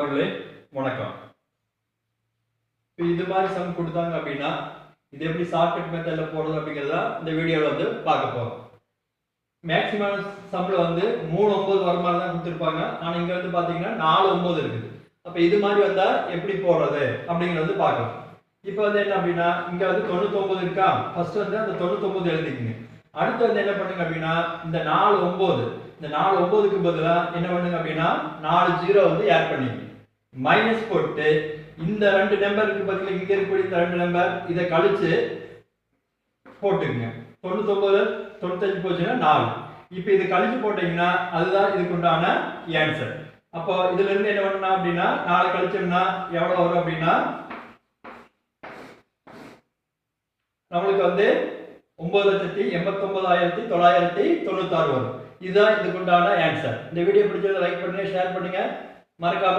மாணவர்களே வணக்கம். இது மாதிரி சம் கொடுத்தாங்க அப்படின்னா இது எப்படி ஷார்ட்கட் மெத்தட்ல போடுறது அப்படிங்கறத இந்த வீடியோல வந்து பார்க்க போறோம். மேக்ஸிமம் சம்ல வந்து 3 9 வர மாதிரி தான் கொடுத்திருப்பாங்க. ஆனா இங்க வந்து பாத்தீங்கன்னா 4 9 இருக்குது. அப்ப இது மாதிரி வந்தா எப்படி போடுறது அப்படிங்கறது வந்து பார்க்கலாம். இப்போ வந்து என்ன அப்படின்னா இங்க வந்து 99 இருக்கா? ஃபர்ஸ்ட் வந்து அந்த 99 எழுதிக்கங்க. அடுத்து வந்து என்ன பண்ணுங்க அப்படின்னா இந்த 4 9 இந்த 4 9க்கு பதிலா என்ன பண்ணுங்க அப்படின்னா 4 0 வந்து ஆட் பண்ணிக்கங்க. மைனஸ் போட்டு இந்த ரெண்டு நம்பருக்கு பதிலா இங்க இருக்கக்கூடிய இந்த ரெண்டு நம்பர் இத கழிச்சு போட்டுங்க. 99 95 போச்சுன்னா 4. இப்போ இது கழிச்சு போட்டீங்கன்னா அதுதான் இதுக்கு உண்டான ஆன்சர். அப்போ இதுல இருந்து என்ன பண்ணலாம் அப்படின்னா 4 கழிச்சோம்னா எவ்வளவு வரும் அப்படின்னா நமக்கு வந்து 9,89,996 வரும். இதுதான் இதுக்கு உண்டான ஆன்சர். இந்த வீடியோ பிடிச்சதை லைக் பண்ணுங்க, ஷேர் பண்ணுங்க, மறக்காம